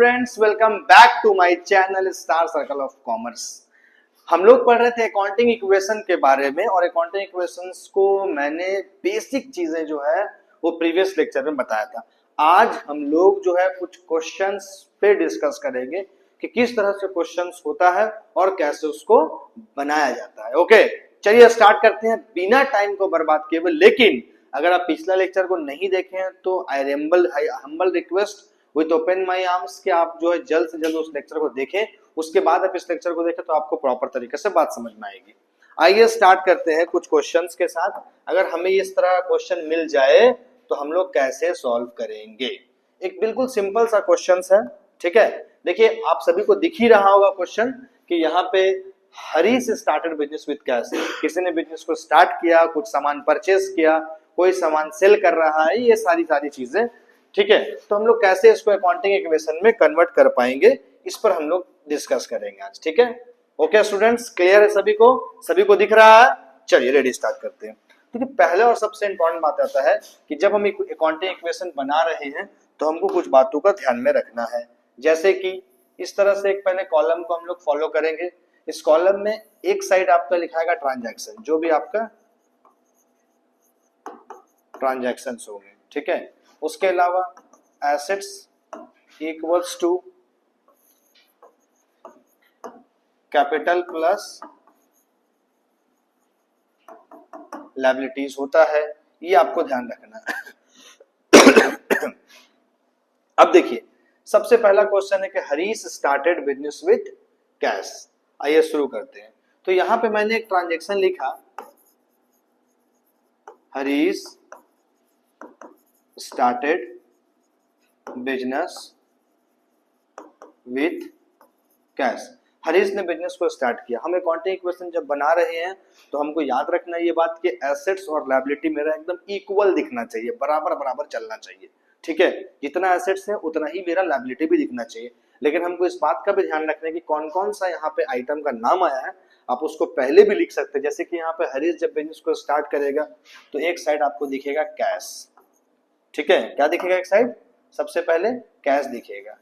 Students, welcome back to my channel star circle of commerce. हम लोग पढ़ रहे थे अकाउंटिंग इक्वेशन के बारे में और अकाउंटिंग इक्वेशंस को मैंने बेसिक चीजें जो है वो प्रीवियस लेक्चर में बताया था। आज हम लोग जो है कुछ क्वेश्चंस पे डिस्कस करेंगे कि किस तरह से क्वेश्चंस होता है और कैसे उसको बनाया जाता है। ओके, चलिए स्टार्ट करते हैं बिना टाइम को बर्बाद किए हुए। लेकिन अगर आप पिछला लेक्चर को नहीं देखे हैं तो I humble request with open my arms कि आप जो है जल्द से जल्द उस लेक्चर को देखें, उसके बाद आप इस लेक्चर को देखें तो आपको प्रॉपर तरीके से बात समझ में आएगी। आइए स्टार्ट करते हैं कुछ क्वेश्चंस के साथ। अगर हमें इस तरह का क्वेश्चन मिल जाए तो हम लोग कैसे सॉल्व करेंगे। एक बिल्कुल सिंपल सा क्वेश्चन है, ठीक है। देखिए आप सभी को दिख ही रहा होगा क्वेश्चन कि यहाँ पे Harish started business with cash. किसी ने बिजनेस को स्टार्ट किया, कुछ सामान परचेस किया, कोई सामान सेल कर रहा है, ये सारी चीजें, ठीक है। तो हम लोग कैसे इसको अकाउंटिंग इक्वेशन में कन्वर्ट कर पाएंगे, इस पर हम लोग डिस्कस करेंगे आज, ठीक है। ओके स्टूडेंट्स, क्लियर है सभी को दिख रहा है। चलिए रेडी स्टार्ट करते हैं। देखिए पहले और सबसे इंपॉर्टेंट बात आता है कि जब हम अकाउंटिंग इक्वेशन बना रहे हैं तो हमको कुछ बातों का ध्यान में रखना है। जैसे कि इस तरह से एक पहले कॉलम को हम लोग फॉलो करेंगे। इस कॉलम में एक साइड आपका लिखाएगा ट्रांजैक्शन, जो भी आपका ट्रांजैक्शंस होंगे, ठीक है। उसके अलावा assets equals to capital plus liabilities होता है, ये आपको ध्यान रखना है। अब देखिए सबसे पहला क्वेश्चन है कि Harish started business with cash. आइए शुरू करते हैं। तो यहां पे मैंने एक ट्रांजैक्शन लिखा, Harish started business with cash. Harish ने बिजनेस को स्टार्ट किया। हम अकाउंटिंग इक्वेशन जब बना रहे हैं तो हमको याद रखना ये बात कि एसेट्स और लायबिलिटी मेरा एकदम इक्वल दिखना चाहिए, बराबर चलना चाहिए, ठीक है। जितना एसेट्स है उतना ही मेरा लायबिलिटी भी दिखना चाहिए। लेकिन हमको इस बात का भी ध्यान रखना है कि कौन कौन सा यहाँ पे आइटम का नाम आया है, आप उसको पहले भी लिख सकते हैं। जैसे कि यहाँ पे हरीश जब बिजनेस को स्टार्ट करेगा तो एक साइड आपको दिखेगा कैश, ठीक है। क्या दिखेगा? एक साइड सबसे पहले कैश दिखेगा,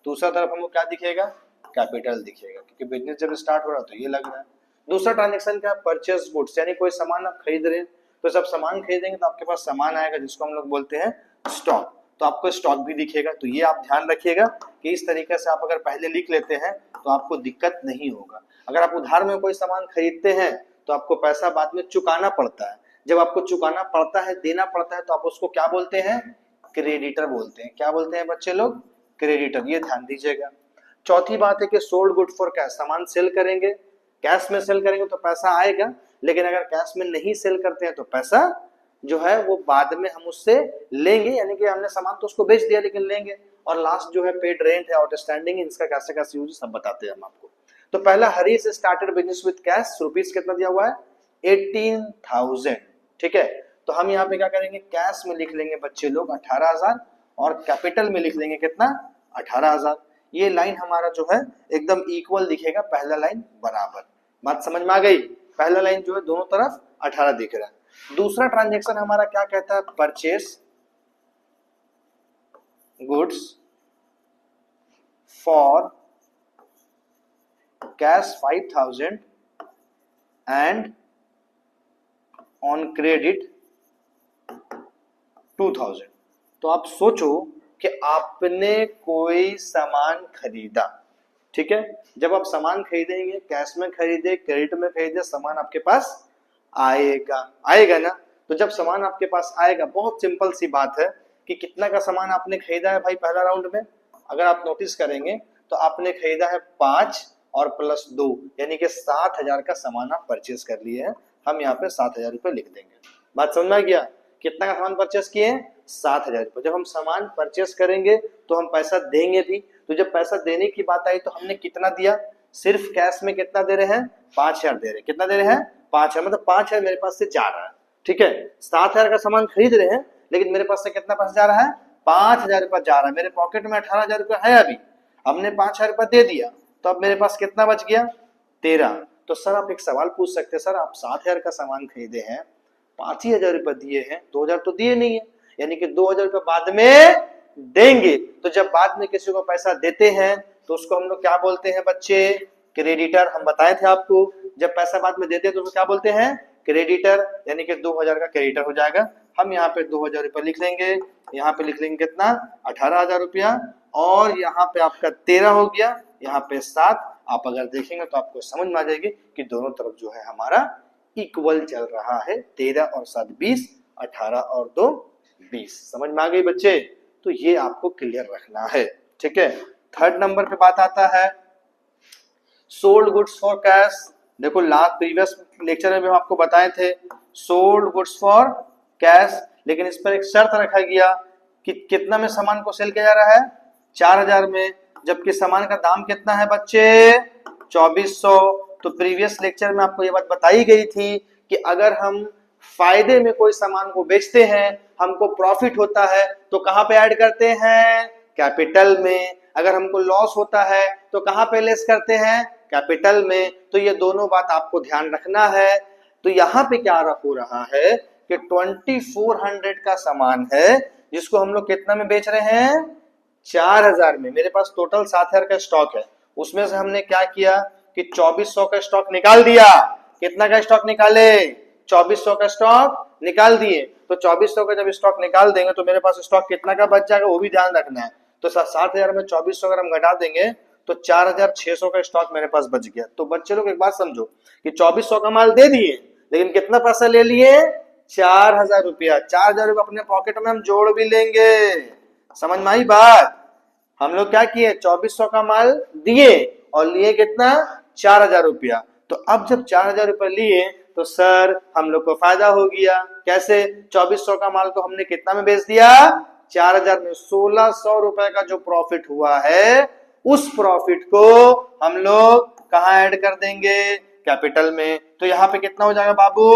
दूसरा तरफ हमको क्या दिखेगा? कैपिटल दिखेगा, क्योंकि बिजनेस जब स्टार्ट हो रहा है तो ये लग रहा है। दूसरा ट्रांजैक्शन क्या? परचेस गुड्स, यानी कोई सामान आप खरीद रहे हैं, तो जब सामान खरीदेंगे तो आपके पास सामान आएगा जिसको हम लोग बोलते हैं स्टॉक, तो आपको स्टॉक भी दिखेगा। तो ये आप ध्यान रखिएगा कि इस तरीके से आप अगर पहले लिख लेते हैं तो आपको दिक्कत नहीं होगा। अगर आप उधार में कोई सामान खरीदते हैं तो आपको पैसा बाद में चुकाना पड़ता है। जब आपको चुकाना पड़ता है, देना पड़ता है, तो आप उसको क्या बोलते हैं? क्रेडिटर बोलते हैं। क्या बोलते हैं बच्चे लोग? क्रेडिटर। ये ध्यान दीजिएगा। चौथी बात है कि सोल्ड गुड फॉर कैश, सामान सेल करेंगे, कैश में सेल करेंगे तो पैसा आएगा, लेकिन अगर कैश में नहीं सेल करते हैं तो पैसा जो है वो बाद में हम उससे लेंगे, यानी कि हमने सामान तो उसको बेच दिया लेकिन लेंगे। और लास्ट जो है पेड रेंट है, आउटस्टैंडिंग, इसका कैसे कैसे यूज सब बताते हैं हम आपको। तो पहला Harish started business with cash, rupees कितना दिया हुआ है? 18,000, ठीक है। तो हम यहाँ पे क्या करेंगे? कैश में लिख लेंगे बच्चे लोग 18,000 और कैपिटल में लिख लेंगे कितना? 18,000। ये लाइन हमारा जो है एकदम इक्वल दिखेगा, पहला लाइन बराबर। बात समझ में आ गई? पहला लाइन जो है दोनों तरफ 18 दिख रहा है। दूसरा ट्रांजैक्शन हमारा क्या कहता है? Purchase goods for cash 5,000 and on credit 2,000। तो आप सोचो कि आपने कोई सामान खरीदा, ठीक है। जब आप सामान खरीदेंगे, कैश में खरीदे, क्रेडिट में खरीदे, सामान आपके पास आएगा ना। तो जब सामान आपके पास आएगा, बहुत सिंपल सी बात है कि कितना का सामान आपने खरीदा है भाई पहला राउंड में। अगर आप नोटिस करेंगे तो आपने खरीदा है 5 और प्लस 2, यानी कि 7,000 का सामान आप परचेस कर लिए हैं। हम यहाँ पे 7,000 रुपए लिख देंगे। बात समझ में आ गया? कितना का सामान परचेस किए हैं? 7,000 रुपए। जब हम सामान परचेस करेंगे तो हम पैसा देंगे भी। तो जब पैसा देने की बात आई तो हमने कितना दिया? सिर्फ कैश में कितना दे रहे हैं? 5,000 दे रहे हैं। कितना दे रहे हैं? 5,000, मतलब 5,000 मेरे पास से जा रहा है, ठीक है। 7,000 का सामान खरीद रहे हैं लेकिन मेरे पास से कितना पैसा जा रहा है? 5,000 रुपया जा रहा है। मेरे पॉकेट में 18,000 रुपया है, अभी हमने 5,000 रुपया दे दिया, तो अब मेरे पास कितना बच गया? 13। तो सर आप एक सवाल पूछ सकते हैं, सर आप 7,000 का सामान खरीदे हैं, 5,000 रुपए दिए हैं, 2,000 तो दिए नहीं है, यानी कि 2,000 रुपए बाद में देंगे। तो जब बाद में किसी को पैसा देते हैं तो उसको हम लोग क्या बोलते हैं बच्चे, क्रेडिटर। हम बताए थे आपको, जब पैसा बाद में देते हैं तो उसको क्या बोलते हैं, क्रेडिटर, यानी कि 2000 का क्रेडिटर हो जाएगा। हम यहाँ पे 2000 रुपये लिख लेंगे, यहाँ पे लिख लेंगे कितना, 18,000 रुपया, और यहाँ पे आपका 13 हो गया, यहाँ पे 7। आप अगर देखेंगे तो आपको समझ में आ जाएगी कि दोनों तरफ जो है हमारा इक्वल चल रहा है। 13 और 7 20, 18 और 2 20। समझ में आ गई बच्चे? तो ये आपको क्लियर रखना है, ठीक है। थर्ड नंबर पे बात आता है सोल्ड गुड्स फॉर कैश। देखो लास्ट प्रीवियस लेक्चर में भी हम आपको बताए थे सोल्ड गुड्स फॉर कैश, लेकिन इस पर एक शर्त रखा गया कि कितना में सामान को सेल किया जा रहा है, 4000 में, जबकि सामान का दाम कितना है बच्चे, 2400। तो प्रीवियस लेक्चर में आपको ये बात बताई गई थी कि अगर हम फायदे में कोई सामान को बेचते हैं, हमको प्रॉफिट होता है, तो कहां पे ऐड करते हैं, कैपिटल में। अगर हमको लॉस होता है तो कहां पे लेस करते हैं, कैपिटल में। तो ये दोनों बात आपको ध्यान रखना है। तो यहाँ पे क्या हो रहा है कि 2400 का सामान है जिसको हम लोग कितना में बेच रहे हैं, 4000 में। मेरे पास टोटल 7000 का स्टॉक है, उसमें से हमने क्या किया कि 2400 का स्टॉक निकाल दिया। कितना का स्टॉक निकाले, 2400 का स्टॉक निकाल दिए। तो 2400 का जब स्टॉक निकाल देंगे तो मेरे पास स्टॉक कितना का बच जाएगा, वो भी ध्यान रखना है। तो 7000 में 2400 अगर हम घटा देंगे तो 4600 का स्टॉक मेरे पास बच गया। तो बच्चे लोग एक बात समझो कि 2400 का माल दे दिए, लेकिन कितना पैसा ले लिए, 4000 रुपया। 4000 रुपया अपने पॉकेट में हम जोड़ भी लेंगे। समझ में आई बात? हम लोग क्या किए, 2400 का माल दिए और लिए कितना, 4000 रुपया। तो अब जब 4000 रुपया लिए तो सर हम लोग को फायदा हो गया। कैसे, 2400 का माल को हमने कितना में बेच दिया, 4000 में। 1600 रुपए का जो प्रॉफिट हुआ है, उस प्रॉफिट को हम लोग कहां ऐड कर देंगे, कैपिटल में। तो यहाँ पे कितना हो जाएगा बाबू,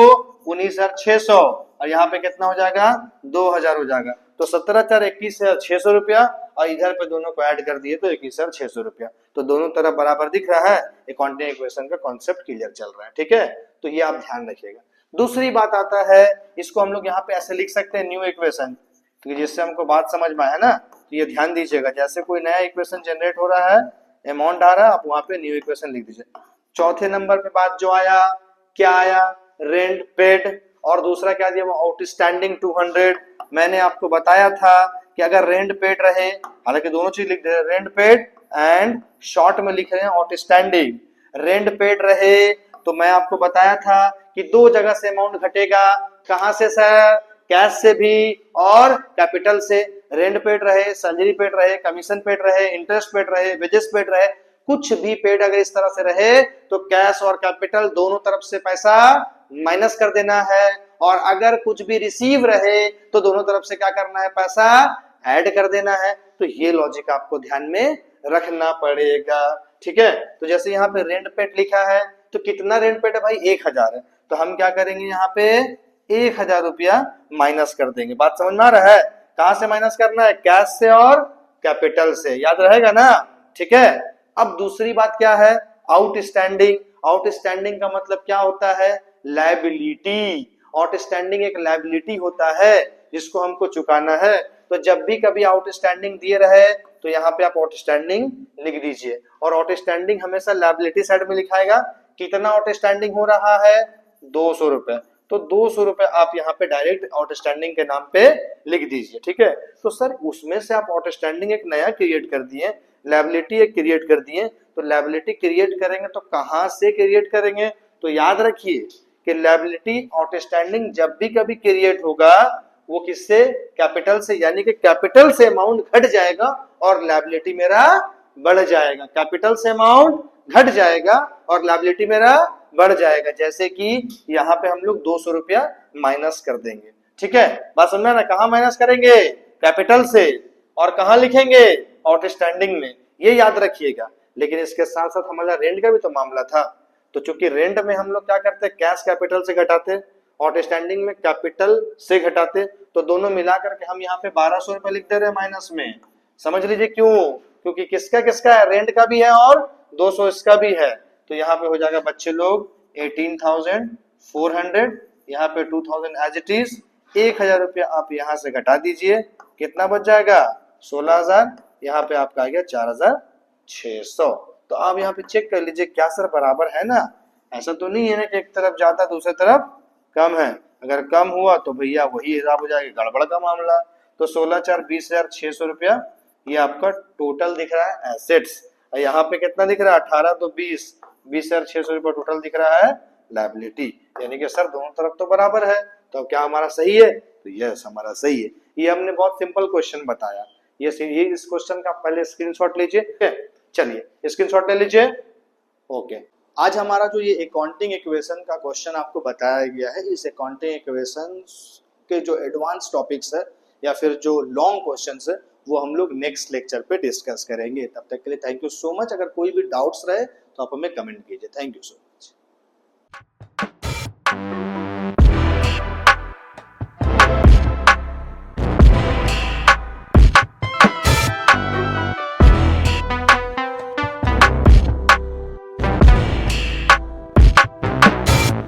19600, और यहाँ पे कितना हो जाएगा, 2000 हो जाएगा। तो 17,4 21,600 रुपया, और इधर पे दोनों को ऐड कर दिए तो 21,600 रुपया। तो दोनों तरफ बराबर दिख रहा है, अकाउंटिंग इक्वेशन का कॉन्सेप्ट क्लियर चल रहा है, ठीक है। तो ये आप ध्यान रखिएगा। दूसरी बात आता है, इसको हम लोग यहाँ पे ऐसे लिख सकते हैं न्यू इक्वेशन, क्योंकि जिससे हमको बात समझ में आया ना। तो ये ध्यान दीजिएगा, जैसे कोई नया इक्वेशन जनरेट हो रहा है, अमाउंट आ रहा है, आप वहां पे न्यू इक्वेशन लिख दीजिए। चौथे नंबर पे बात जो आया, क्या आया, रेंट पेड, और दूसरा क्या दिया, आउटस्टैंडिंग 200। मैंने आपको बताया था कि अगर रेंट पेड रहे, हालांकि दोनों चीज लिख दे, रेंट पेड एंड शॉर्ट में लिख रहे हैं आउटस्टैंडिंग। रेंट पेड रहे तो मैं आपको बताया था कि दो जगह से अमाउंट घटेगा। कहां से सर, कैश से भी और कैपिटल से। रेंट पेड रहे, सैलरी पेड रहे, कमीशन पेड रहे, इंटरेस्ट पेड रहे, वेजेस पेड रहे, कुछ भी पेड अगर इस तरह से रहे तो कैश और कैपिटल दोनों तरफ से पैसा माइनस कर देना है। और अगर कुछ भी रिसीव रहे तो दोनों तरफ से क्या करना है, पैसा ऐड कर देना है। तो ये लॉजिक आपको ध्यान में रखना पड़ेगा, ठीक है। तो जैसे यहाँ पे रेंट पेड लिखा है, तो कितना रेंट पेड है भाई, 1000 है। तो हम क्या करेंगे, यहाँ पे 1000 रुपया माइनस कर देंगे। बात समझ में आ रहा है? कहां से माइनस करना है, कैश से और कैपिटल से, याद रहेगा ना, ठीक है। अब दूसरी बात क्या है, आउटस्टैंडिंग। आउटस्टैंडिंग का मतलब क्या होता है, लायबिलिटी। आउटस्टैंडिंग एक लायबिलिटी होता है जिसको हमको चुकाना है। तो जब भी कभी आउटस्टैंडिंग दिए रहे तो यहाँ पे आप आउटस्टैंडिंग लिख दीजिए। और आउटस्टैंडिंग हमेशा लायबिलिटी साइड में लिखाएगा। कितना आउटस्टैंडिंग हो रहा है, 200 रुपए। तो 200 रुपए आप यहाँ पे डायरेक्ट आउटस्टैंडिंग के नाम पे लिख दीजिए, ठीक है। तो सर उसमें से आप आउटस्टैंडिंग एक नया क्रिएट कर दिए, लायबिलिटी एक क्रिएट कर दिए। तो लायबिलिटी क्रिएट करेंगे तो कहां से क्रिएट करेंगे, तो याद रखिए कि लायबिलिटी आउटस्टैंडिंग जब भी कभी क्रिएट होगा वो किससे, कैपिटल से। यानी कि कैपिटल से अमाउंट घट जाएगा और लायबिलिटी मेरा बढ़ जाएगा। कैपिटल से अमाउंट घट जाएगा और लायबिलिटी मेरा बढ़ जाएगा। जैसे कि यहाँ पे हम लोग 200 रुपया माइनस कर देंगे, ठीक है। बात समझना ना, कहाँ माइनस करेंगे, कैपिटल से, और कहाँ लिखेंगे, आउटस्टैंडिंग में, ये याद रखिएगा। लेकिन इसके साथ साथ हमारा रेंट का भी तो मामला था। तो चूंकि रेंट में हम लोग क्या करते हैं, कैश कैपिटल से घटाते, आउटस्टैंडिंग में कैपिटल से घटाते। तो दोनों मिलाकर के हम यहाँ पे 1200 रुपए लिख दे रहे हैं माइनस में। समझ लीजिए क्यों, क्योंकि किसका किसका है, रेंट का भी है और 200 इसका भी है। तो यहाँ पे हो जाएगा बच्चे लोग 18,400, यहाँ पे 2000 एज इट इज। 1000 रुपया आप यहाँ से घटा दीजिए, कितना बच जाएगा, 16,000, यहाँ पे आपका आ गया 4,600। तो आप यहाँ पे चेक कर लीजिए क्या सर बराबर है ना, ऐसा तो नहीं है ना कि एक तरफ ज्यादा दूसरी तरफ कम है। अगर कम हुआ तो भैया वही हिसाब हो जाएगा, गड़बड़ का मामला। तो 16,420,600 रुपया ये आपका टोटल दिख रहा है एसेट्स, और यहाँ पे कितना दिख रहा है 18, तो 20,600 रुपया टोटल दिख रहा है लायबिलिटी। यानी कि सर दोनों तरफ तो बराबर है, तो क्या हमारा सही है? तो यस हमारा सही है। ये हमने बहुत सिंपल क्वेश्चन बताया। ये इस क्वेश्चन का पहले स्क्रीनशॉट लीजिए, चलिए स्क्रीनशॉट ले लीजिए। ओके, आज हमारा जो ये अकाउंटिंग इक्वेशन का क्वेश्चन आपको बताया गया है, इस अकाउंटिंग इक्वेशन के जो एडवांस टॉपिक्स है या फिर जो लॉन्ग क्वेश्चंस है वो हम लोग नेक्स्ट लेक्चर पे डिस्कस करेंगे। तब तक के लिए थैंक यू सो मच। अगर कोई भी डाउट्स रहे तो आप हमें कमेंट कीजिए। Thank you so much.